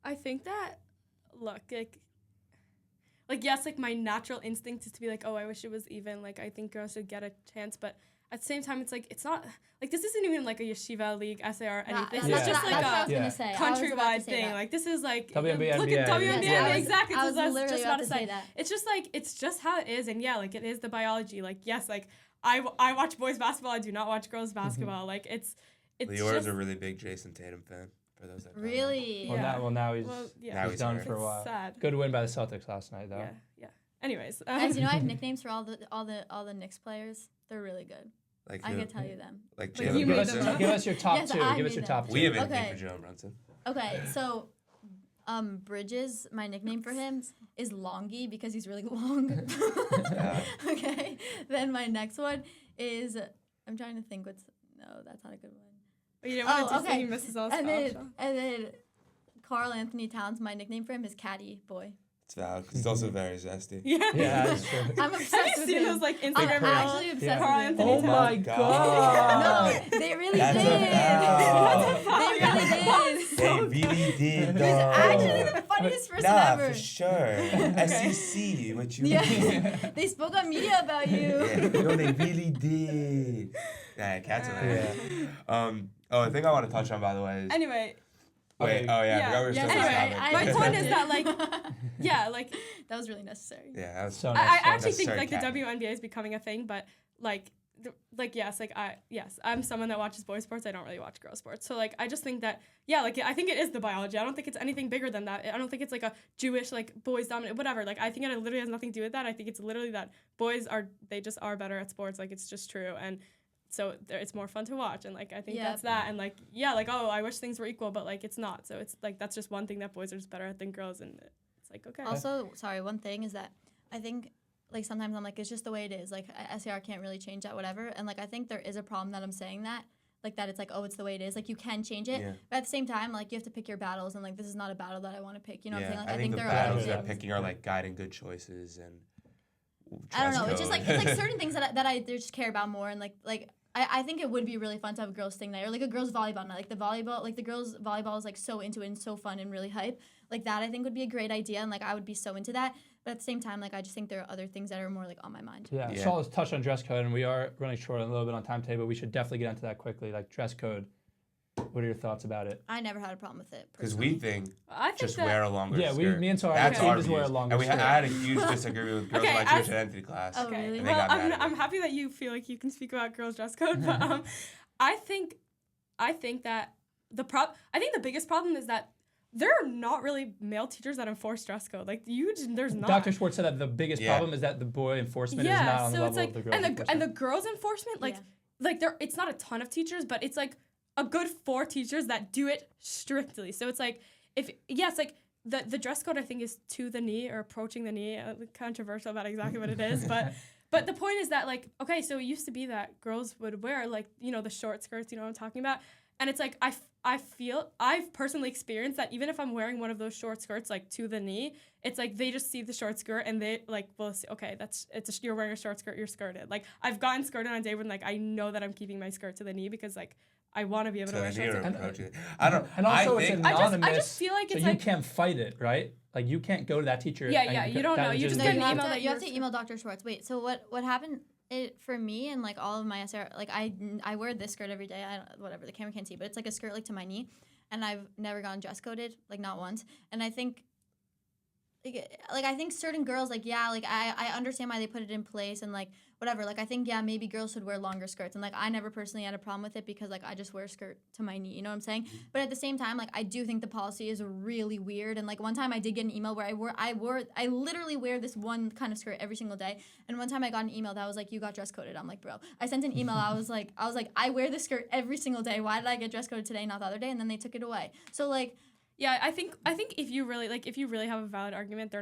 I think that, look, like yes, like my natural instinct is to be like, oh, I wish it was even. Like I think girls should get a chance, but at the same time, it's like it's not like this isn't even like a Yeshiva league SAR anything. Yeah. It's just like that's what I a was gonna say. countrywide thing. Like this is like WNBA, look at NBA. WNBA, Yeah. exactly. I was That's literally just about about to say that. It's just like it's just how it is, and yeah, like it is the biology. Like yes, like I watch boys basketball. I do not watch girls basketball. Like it's Leora's just a really big Jason Tatum fan. For those that don't know. Really? Yeah. now he's yeah. Now he's done hurt. for a It's while. sad. Good win by the Celtics last night, though. Yeah. Anyways, Guys, you know I have nicknames for all the Knicks players. They're really good. Like I who? could tell you them. Like Like, Jalen you Give made us, them Brunson? up. give us your top Yes, two. I Give us made your them. top two. We have a Okay. nickname for Jalen Brunson. Okay, so Bridges, my nickname for him is Longy because he's really long. Yeah. Okay. Then my next one is I'm trying to think no, that's not a good one. But you didn't want to Oh, do okay. he misses all And stuff. then Carl Anthony Towns, my nickname for him is Caddy Boy. It's valid. 'Cause he's also very zesty. Yeah. Yeah, that's true. I'm Have obsessed you with seen him. those like I'm Instagram reels? actually obsessed Yeah. Carl with him. Anthony Oh my God. god. No, they really That's did. a foul. They really did. They really did, It though. was actually the funniest person Nah, ever. for sure. SEC, what you Yeah. mean? They spoke on media about you. Yeah. No, they really did. Nah, cats are there. Oh, a thing I want to touch on, by the way, is... Anyway, Wait, oh yeah, I forgot we were yeah, still on this anyway, topic. my point is that, like, yeah, like, that was really necessary. Yeah, that was So I nice. actually think, Necessary like, the cat. WNBA is becoming a thing, but, like, yes, I'm someone that watches boys sports. I don't really watch girls sports. So, like, I just think that, yeah, like, I think it is the biology. I don't think it's anything bigger than that. I don't think it's, like, a Jewish, like, boys dominant, whatever. Like, I think it literally has nothing to do with that. I think it's literally that boys just are better at sports. Like, it's just true. And so it's more fun to watch. And, like, I think that's that. And, like, yeah, like, oh, I wish things were equal, but, like, it's not. So it's, like, that's just one thing that boys are just better at than girls. And it's, like, okay. Also, sorry, one thing is that I think, like, sometimes I'm like, it's just the way it is. Like, SAR can't really change that, whatever. And, like, I think there is a problem that I'm saying that. Like, that it's like, oh, it's the way it is. Like, you can change it. Yeah. But at the same time, like, you have to pick your battles. And, like, this is not a battle that I want to pick. You know what I'm Yeah, saying? Like, I think the there are other battles they're things. picking are like guiding good choices and I don't know. dress It's just like code. it's like certain things that I just care about more, and like I think it would be really fun to have a girls thing night or like a girls volleyball night. Like the girls volleyball is like so into it and so fun and really hype. Like that I think would be a great idea, and like I would be so into that. But at the same time, like I just think there are other things that are more like on my mind. Yeah. Yeah. So let's touch on dress code, and we are running short a little bit on timetable. We should definitely get into that quickly. Like dress code. What are your thoughts about it? I never had a problem with it. Because Personally. we think I think just that, wear a longer Yeah, skirt. me and Tori, That's our our team just wear a views. longer And skirt. I had a huge disagreement with girls Okay, in my as- Jewish identity class. Oh, Okay. really? And they Well, got mad at I'm me. happy that you feel like you can speak about girls' dress code, but I think that I think the biggest problem is that there are not really male teachers that enforce dress code. Like there's not. Dr. Schwartz said that the biggest Yeah. problem is that the boy enforcement is not on the so level it's like of the girls. and the enforcement. girls enforcement Yeah. like there it's not a ton of teachers, but it's like a good 4 teachers that do it strictly. So it's like like the dress code I think is to the knee or approaching the knee. Controversial about exactly what it is, but the point is that like okay, so it used to be that girls would wear like the short skirts, you know what I'm talking about, and it's like I've personally experienced that even if I'm wearing one of those short skirts like to the knee, it's like they just see the short skirt and they like will say, okay, you're wearing a short skirt, you're skirted. Like I've gotten skirted on a day when like I know that I'm keeping my skirt to the knee because like I want to be able to wear short skirts. I don't. And also, I it's think anonymous. I just feel like so it's you like can't fight it, right? Like you can't go to that teacher. Yeah, and yeah, you don't know. You just No, get you an have email to, that you have you're- to email Dr. Schwartz. Wait, so what happened? For me and like all of my SR, like I wear this skirt every day. Whatever, the camera can't see, but it's like a skirt like to my knee, and I've never gotten dress coded, like not once. And I think, like I think certain girls, like yeah, like I understand why they put it in place and like whatever. Like I think yeah, maybe girls should wear longer skirts, and like I never personally had a problem with it because like I just wear a skirt to my knee. You know what I'm saying? But at the same time, like I do think the policy is really weird. And like one time I did get an email where I literally wear this one kind of skirt every single day. And one time I got an email that was like, you got dress coded. I'm like, bro, I sent an email. I was like, I wear this skirt every single day. Why did I get dress coded today, not the other day? And then they took it away. So like, yeah, I think if you really have a valid argument,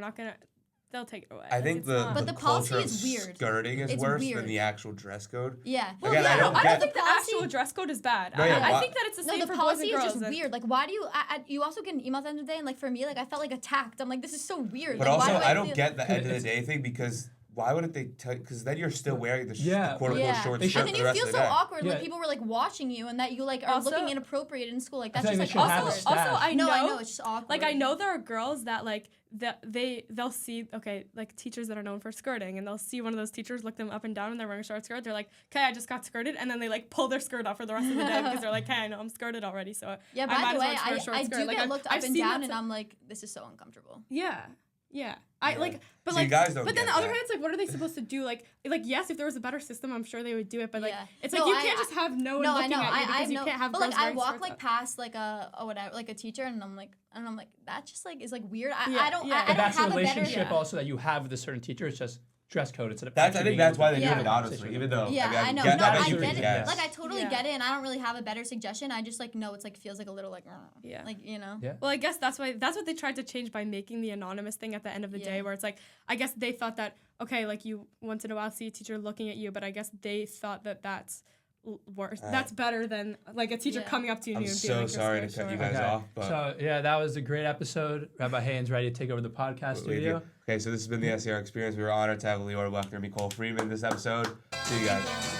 they'll take it away. I Like, think it's the not- But the policy culture of is weird. skirting is It's worse weird. than the actual dress code. yeah. Well, Again, yeah, I don't I get- don't think the policy- actual dress code is bad. No, yeah, I why- think that it's the No, same the for policy boys and is girls. just and- weird. Like, why do you also get an email at the end of the day, and like for me, like I felt like attacked. I'm like, this is so weird. But like, also, why do I don't feel- get the end of the day thing because why wouldn't they tell you? Because then you're still wearing the Yeah. quote-unquote short They skirt And then for the you rest feel of the so day. awkward, Yeah. like people were like watching you, and that you like are Also- looking inappropriate in school. Like I that's feel just like like they should have a awkward. stash. Also, I No, know, I know it's just awkward. like I know there are girls that like they'll see like teachers that are known for skirting, and they'll see one of those teachers look them up and down and they're wearing a short skirt. They're like, okay, I just got skirted, and then they like pull their skirt off for the rest of the day because they're like, hey, I know I'm skirted already, so Yeah, I by might the as well way, just wear a short I skirt. do Like, get looked I've up and seen down, that and so- I'm like, this is so uncomfortable. Yeah. Yeah. But So like, you guys don't but then get the other that. hand, it's like, what are they supposed to do? Like yes, if there was a better system, I'm sure they would do it. But like, Yeah. it's No, like you I- can't just have no one No, I looking know. at you because I you know. can't have But girls like I wearing walk skirts like up. past like a whatever, like a teacher, and I'm like that just like is like weird. I Yeah, don't. yeah. I But don't that's a have a better. relationship Yeah. also that you have with a certain teacher. It's just dress code instead of. I actually think being that's able why to they do have it a honestly, conversation. even though Yeah, I know. get No, that I makes you get it. guess. Like I totally Yeah. get it, and I don't really have a better suggestion. I just like know it's like feels like a little like Yeah. like you know. Yeah. Well, I guess that's what they tried to change by making the anonymous thing at the end of the day, Yeah. where it's like, I guess they thought that, okay, like you once in a while see a teacher looking at you, but I guess they thought that that's worse. That's better than like a teacher Yeah. coming up to you I'm and being so like, sorry "You're to cut so you short." guys off, but So yeah, that was a great episode. Rabbi Haynes ready to take over the podcast we do. studio. Okay, so this has been the SER experience. We were honored to have Leora, Blechner, Micole, Friedman this episode. See you guys.